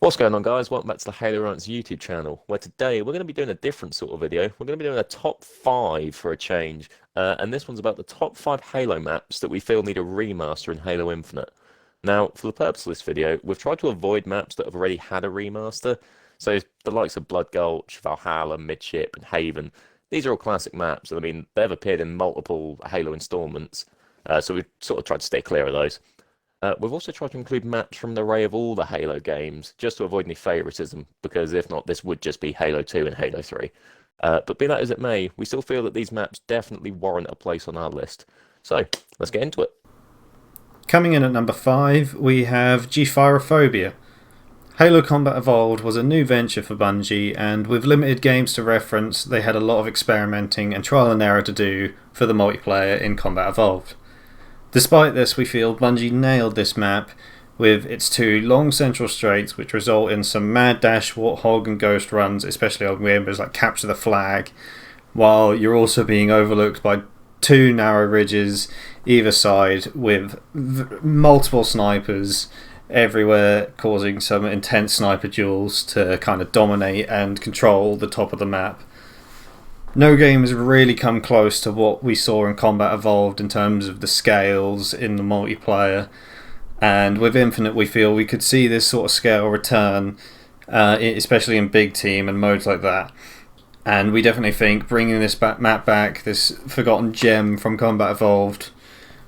What's going on, guys? Welcome back to the Halo Ranks YouTube channel, where today we're going to be doing a different sort of video. We're going to be doing a top 5 for a change, and this one's about the top 5 Halo maps that we feel need a remaster in Halo Infinite. Now, for the purpose of this video, we've tried to avoid maps that have already had a remaster, so the likes of Blood Gulch, Valhalla, Midship, and Haven. These are all classic maps, and I mean, they've appeared in multiple Halo installments, so we've sort of tried to stay clear of those. We've also tried to include maps from the array of all the Halo games, just to avoid any favoritism, because if not, this would just be Halo 2 and Halo 3. But be that as it may, we still feel that these maps definitely warrant a place on our list. So, let's get into it. Coming in at number 5, we have Gephyrophobia. Halo Combat Evolved was a new venture for Bungie, and with limited games to reference, they had a lot of experimenting and trial and error to do for the multiplayer in Combat Evolved. Despite this, we feel Bungie nailed this map with its 2 long central straights, which result in some mad dash, warthog and ghost runs, especially on games like Capture the Flag, while you're also being overlooked by 2 narrow ridges either side with multiple snipers everywhere, causing some intense sniper duels to kind of dominate and control the top of the map. No game has really come close to what we saw in Combat Evolved in terms of the scales in the multiplayer, and with Infinite we feel we could see this sort of scale return, especially in big team and modes like that. And we definitely think bringing this map back, this forgotten gem from Combat Evolved,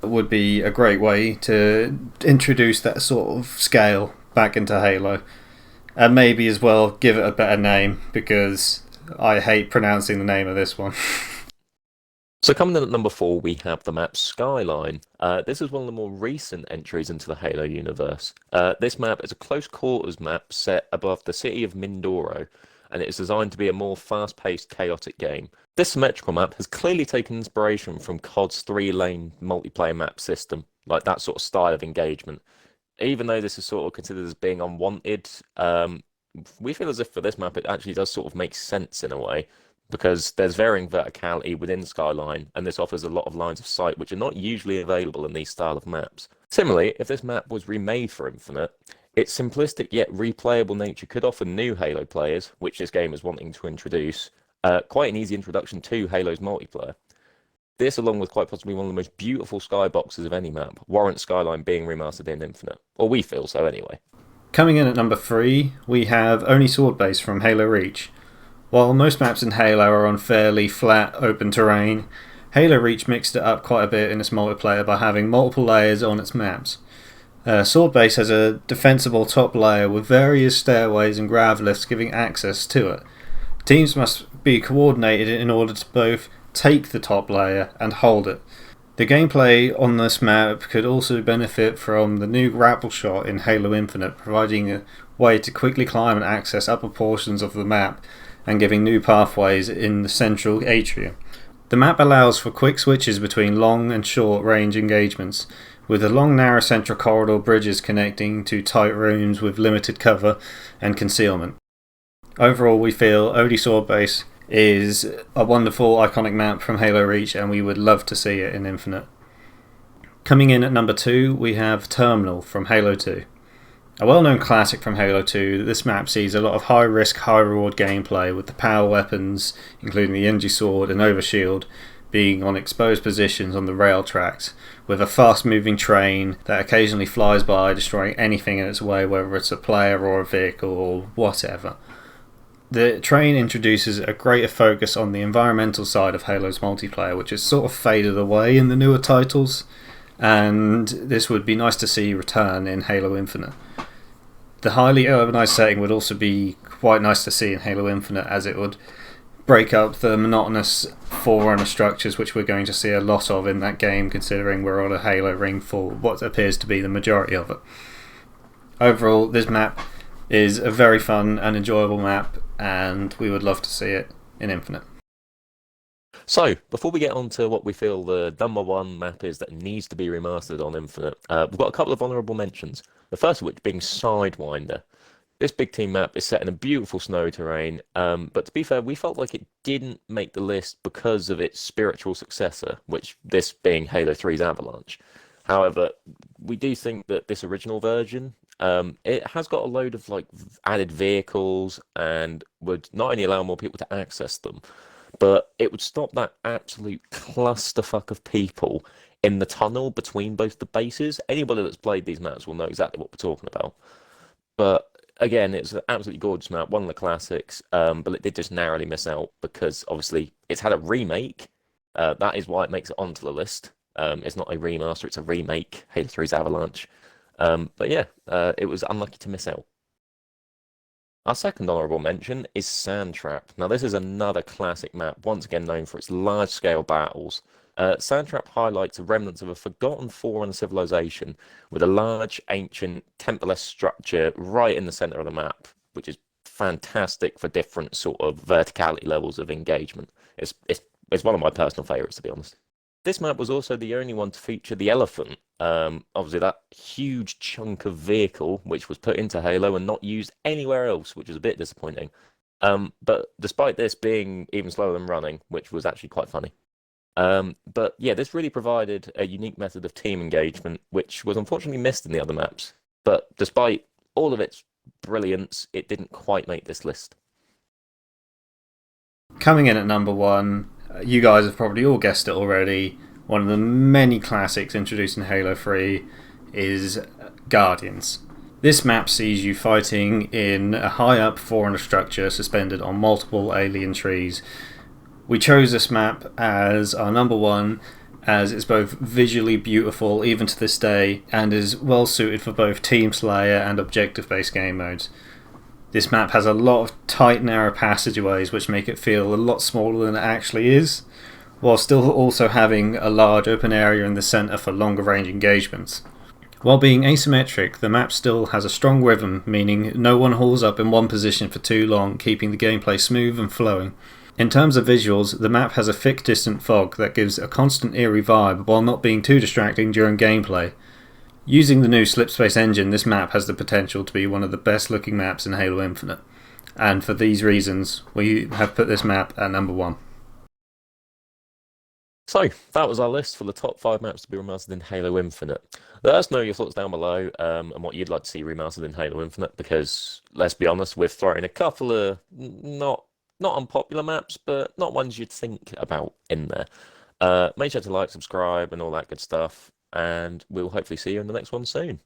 would be a great way to introduce that sort of scale back into Halo, and maybe as well give it a better name, because I hate pronouncing the name of this one. So coming in at number 4, we have the map Skyline. This is one of the more recent entries into the Halo universe. This map is a close quarters map set above the city of Mindoro, and it is designed to be a more fast-paced, chaotic game. This symmetrical map has clearly taken inspiration from COD's 3-lane multiplayer map system, like that sort of style of engagement. Even though this is sort of considered as being unwanted, we feel as if for this map it actually does sort of make sense in a way, because there's varying verticality within Skyline, and this offers a lot of lines of sight which are not usually available in these style of maps. Similarly, if this map was remade for Infinite, its simplistic yet replayable nature could offer new Halo players, which this game is wanting to introduce, quite an easy introduction to Halo's multiplayer. This, along with quite possibly one of the most beautiful skyboxes of any map, warrants Skyline being remastered in Infinite. Or we feel so anyway. Coming in at number 3, we have ONI Sword Base from Halo Reach. While most maps in Halo are on fairly flat, open terrain, Halo Reach mixed it up quite a bit in its multiplayer by having multiple layers on its maps. Sword Base has a defensible top layer with various stairways and grav lifts giving access to it. Teams must be coordinated in order to both take the top layer and hold it. The gameplay on this map could also benefit from the new grapple shot in Halo Infinite, providing a way to quickly climb and access upper portions of the map and giving new pathways in the central atrium. The map allows for quick switches between long and short range engagements, with the long narrow central corridor bridges connecting to tight rooms with limited cover and concealment. Overall, we feel ONI Sword Base is a wonderful iconic map from Halo Reach, and we would love to see it in Infinite. Coming in at number 2, we have Terminal from Halo 2. A well-known classic from Halo 2, this map sees a lot of high-risk, high-reward gameplay, with the power weapons, including the Energy Sword and Overshield, being on exposed positions on the rail tracks, with a fast-moving train that occasionally flies by, destroying anything in its way, whether it's a player or a vehicle or whatever. The train introduces a greater focus on the environmental side of Halo's multiplayer, which has sort of faded away in the newer titles, and this would be nice to see return in Halo Infinite. The highly urbanized setting would also be quite nice to see in Halo Infinite, as it would break up the monotonous Forerunner structures which we're going to see a lot of in that game, considering we're on a Halo ring for what appears to be the majority of it. Overall, this map is a very fun and enjoyable map, and we would love to see it in Infinite. So, before we get on to what we feel the number 1 map is that needs to be remastered on Infinite, we've got a couple of honourable mentions. The first of which being Sidewinder. This big team map is set in a beautiful snowy terrain, but to be fair, we felt like it didn't make the list because of its spiritual successor, which this being Halo 3's Avalanche. However, we do think that this original version It has got a load of like added vehicles and would not only allow more people to access them, but it would stop that absolute clusterfuck of people in the tunnel between both the bases. Anybody that's played these maps will know exactly what we're talking about. But again, it's an absolutely gorgeous map, one of the classics, but it did just narrowly miss out because obviously it's had a remake. That is why it makes it onto the list. It's not a remaster, it's a remake, Halo 3's Avalanche. But yeah, it was unlucky to miss out. Our second honourable mention is Sandtrap. Now, this is another classic map, once again known for its large-scale battles. Sandtrap highlights the remnants of a forgotten foreign civilization with a large, ancient, temple-esque structure right in the centre of the map, which is fantastic for different sort of verticality levels of engagement. It's one of my personal favourites, to be honest. This map was also the only one to feature the elephant. Obviously, that huge chunk of vehicle which was put into Halo and not used anywhere else, which was a bit disappointing. But despite this being even slower than running, which was actually quite funny. But yeah, this really provided a unique method of team engagement, which was unfortunately missed in the other maps. But despite all of its brilliance, it didn't quite make this list. Coming in at number one, you guys have probably all guessed it already. One of the many classics introduced in Halo 3 is Guardians. This map sees you fighting in a high up foreigner structure suspended on multiple alien trees. We chose this map as our number one as it's both visually beautiful even to this day and is well suited for both Team Slayer and objective based game modes. This map has a lot of tight, narrow passageways which make it feel a lot smaller than it actually is, while still also having a large open area in the centre for longer range engagements. While being asymmetric, the map still has a strong rhythm, meaning no one hauls up in one position for too long, keeping the gameplay smooth and flowing. In terms of visuals, the map has a thick distant fog that gives a constant eerie vibe while not being too distracting during gameplay. Using the new Slipspace engine, this map has the potential to be one of the best looking maps in Halo Infinite, and for these reasons, we have put this map at number one. So, that was our list for the top 5 maps to be remastered in Halo Infinite. Let us know your thoughts down below and what you'd like to see remastered in Halo Infinite, because, let's be honest, we've thrown a couple of not unpopular maps, but not ones you'd think about in there. Make sure to like, subscribe, and all that good stuff, and we'll hopefully see you in the next one soon.